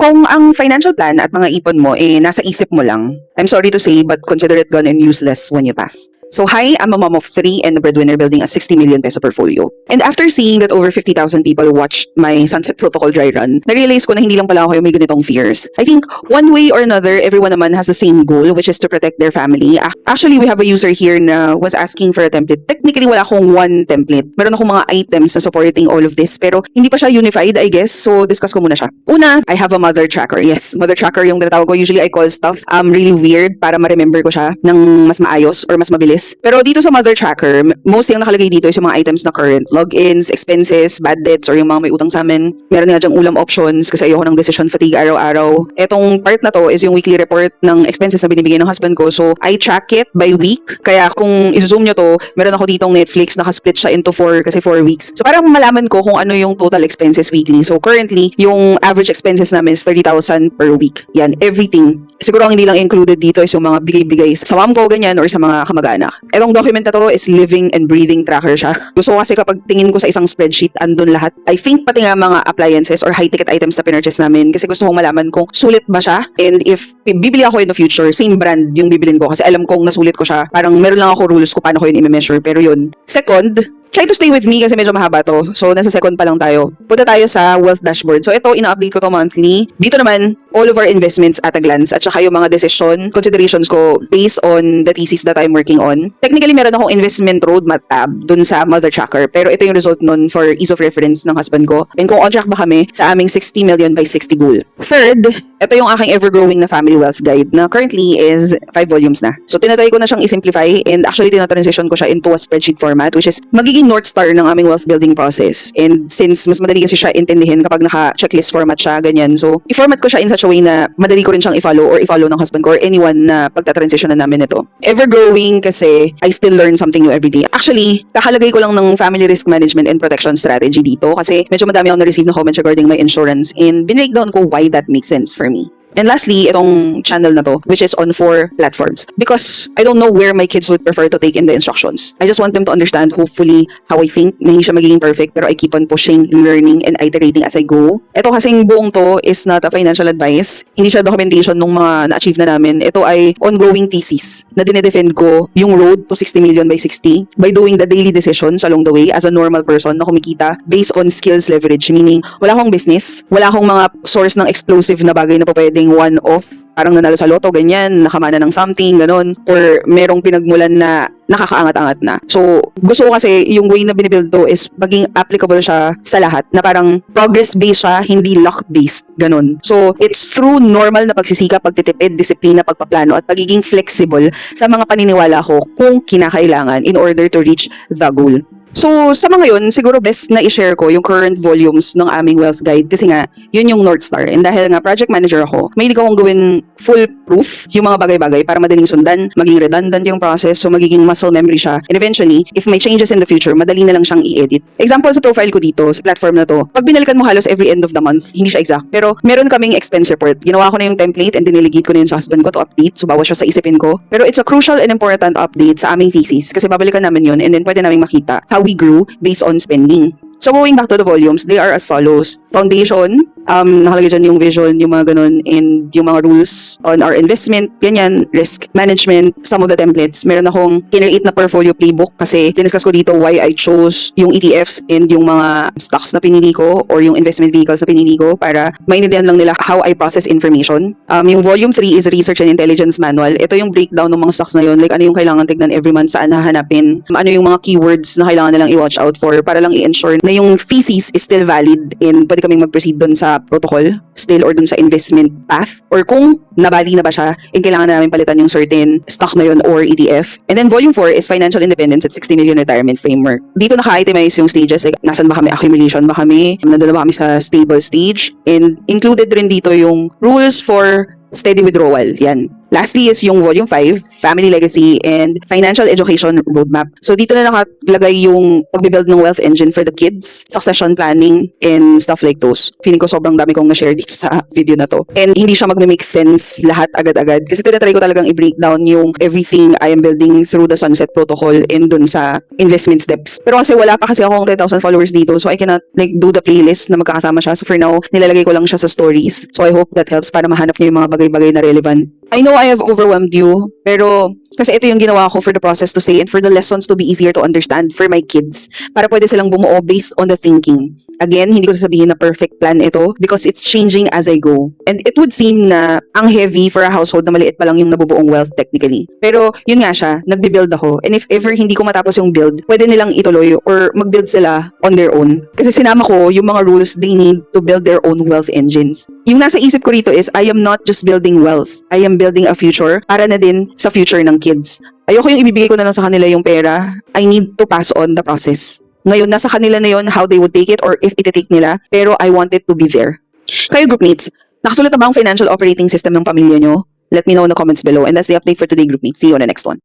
Kung ang financial plan at mga ipon mo nasa isip mo lang, I'm sorry to say but consider it gone and useless when you pass. So hi, I'm a mom of 3 and a breadwinner building a 60 million peso portfolio. And after seeing that over 50,000 people watched my Sunset Protocol dry run, na-realize ko na hindi lang pala ako yung may ganitong fears. I think one way or another, everyone naman has the same goal, which is to protect their family. Actually, we have a user here na was asking for a template. Technically, wala akong one template. Meron akong mga items na supporting all of this, pero hindi pa siya unified, I guess. So, discuss ko muna siya. Una, I have a mother tracker. Yes, mother tracker yung tinatawag ko. Usually, I call stuff really weird para ma-remember ko siya ng mas maayos or mas mabilis. Pero dito sa mother tracker, mostly ang nakalagay dito is yung mga items na current. Logins, expenses, bad debts, or yung mga may utang sa amin. Meron nga dyang ulam options kasi ayoko ng decision fatigue araw-araw. Etong part na to is yung weekly report ng expenses na binibigay ng husband ko. So, I track it by week. Kaya kung iso-zoom nyo to, meron ako ditong Netflix, nakasplit siya into 4 kasi 4 weeks. So, parang malaman ko kung ano yung total expenses weekly. So, currently, yung average expenses namin is 30,000 per week. Yan, everything. Siguro ang hindi lang included dito is yung mga bigay-bigay sa mom ko, ganyan, or sa mga kamag-anak. Etong document na to is living and breathing tracker siya. Gusto ko kasi kapag tingin ko sa isang spreadsheet, andun lahat. I think pati nga mga appliances or high-ticket items na pinurchase namin kasi gusto kong malaman kung sulit ba siya. And if bibili ako in the future, same brand yung bibilin ko kasi alam kong nasulit ko siya. Parang meron lang ako rules ko paano ko yun i-measure. Pero yun. Second, try to stay with me kasi medyo mahaba to. So, nasa second pa lang tayo. Punta tayo sa wealth dashboard. So, ito, ina-update ko to monthly. Dito naman, all of our investments at a glance at saka yung mga decision, considerations ko based on the thesis that I'm working on. Technically, meron akong investment roadmap tab dun sa mother tracker. Pero ito yung result nun for ease of reference ng husband ko. And kung on track ba kami sa aming 60 million by 60 goal. Third, ito yung aking ever-growing na family wealth guide na currently is 5 volumes na. So, tinatry ko na siyang i-simplify and actually tinatransition ko siya into a spreadsheet format which is magiging North Star ng aming wealth building process. And since mas madali kasi siya intindihin kapag naka-checklist format siya, ganyan. So, i-format ko siya in such a way na madali ko rin siyang i-follow or i-follow ng husband ko or anyone na pagtatransition na namin ito. Ever-growing kasi I still learn something new every day. Actually, kakalagay ko lang ng family risk management and protection strategy dito kasi medyo madami akong na-receive na comments regarding my insurance and binreakdown ko why that makes sense for me. And lastly, itong channel na to, which is on 4 platforms. Because I don't know where my kids would prefer to take in the instructions. I just want them to understand, hopefully, how I think. Na hindi siya magiging perfect, pero I keep on pushing, learning, and iterating as I go. Ito kasing buong to is not a financial advice. Hindi siya documentation ng mga na-achieve na namin. Ito ay ongoing thesis na dinedefend ko yung road to 60 million by 60 by doing the daily decisions along the way as a normal person na kumikita based on skills leverage. Meaning, wala akong business, wala akong mga source ng explosive na bagay na pa pwede one-off, parang nanalo sa loto, ganyan, nakamana ng something, ganon, or merong pinagmulan na nakakaangat-angat na. So, gusto ko kasi yung way na binibuild to is maging applicable siya sa lahat, na parang progress-based siya, hindi luck-based, ganon. So, it's through normal na pagsisikap, pagtitipid, disiplina, pagpaplano, at pagiging flexible sa mga paniniwala ko kung kinakailangan in order to reach the goal. So, sa mga yun, siguro best na i-share ko yung current volumes ng aming wealth guide kasi nga, yun yung North Star. And dahil nga project manager ako, may hindi ko akong gawin foolproof yung mga bagay-bagay para madaling sundan, maging redundant yung process, so magiging muscle memory siya. And eventually, if may changes in the future, madali na lang siyang i-edit. Example sa profile ko dito, sa platform na to, pag binalikan mo halos every end of the month, hindi siya exact. Pero meron kaming expense report. Ginawa ko na yung template and diniligate ko na yun sa husband ko to update. So, bawas siya sa isipin ko. Pero it's a crucial and important update sa aming thesis kasi babalikan namin yun and then pwede namin makita how we grew based on spending. So going back to the volumes, they are as follows. Foundation, nakalagay dyan yung vision, yung mga ganun, and yung mga rules on our investment, ganyan, risk management, some of the templates. Meron akong kinreate na portfolio playbook kasi diniscuss ko dito why I chose yung ETFs and yung mga stocks na pinili ko or yung investment vehicles na pinili ko para maintindihan lang nila how I process information. Yung volume 3 is research and intelligence manual. Ito yung breakdown ng mga stocks na yun, like ano yung kailangan tignan every month, saan hahanapin, ano yung mga keywords na kailangan nilang i-watch out for para lang i-ensure na yung thesis is still valid and pwede kaming mag-proceed dun sa protocol still or dun sa investment path or kung nabali na ba siya and kailangan na namin palitan yung certain stock na yun or ETF. And then volume 4 is financial independence at 60 million retirement framework. Dito naka-itemize yung stages, like nasan ba kami, accumulation ba kami, nandun na ba kami sa stable stage, and included rin dito yung rules for steady withdrawal. Yan. Lastly is yung Volume 5, Family Legacy and Financial Education Roadmap. So dito na nakalagay yung pagbibuild ng wealth engine for the kids, succession planning, and stuff like those. Feeling ko sobrang dami kong na-share dito sa video na to. And hindi siya magme-make sense lahat agad-agad. Kasi tinatry ko talagang i-breakdown yung everything I am building through the Sunset Protocol and dun sa investment steps. Pero kasi wala pa kasi akong 10,000 followers dito, so I cannot like do the playlist na magkakasama siya. So for now, nilalagay ko lang siya sa stories. So I hope that helps para mahanap niyo yung mga bagay-bagay na relevant. I know I have overwhelmed you, pero kasi ito yung ginawa ko for the process to say and for the lessons to be easier to understand for my kids para pwede silang bumuo based on the thinking. Again, hindi ko sasabihin na perfect plan ito because it's changing as I go. And it would seem na ang heavy for a household na maliit pa lang yung nabubuong wealth technically. Pero yun nga siya, nagbe-build ako. And if ever hindi ko matapos yung build, pwede nilang ituloy or mag-build sila on their own. Kasi sinama ko yung mga rules they need to build their own wealth engines. Yung nasa isip ko rito is I am not just building wealth. I am building a future para na din sa future ng kids. Ayoko yung ibibigay ko na lang sa kanila yung pera. I need to pass on the process. Ngayon, nasa kanila na yun how they would take it or if iti-take nila. Pero I want it to be there. Kayo groupmates, nakasulat na ba ang financial operating system ng pamilya nyo? Let me know in the comments below. And that's the update for today, groupmates. See you on the next one.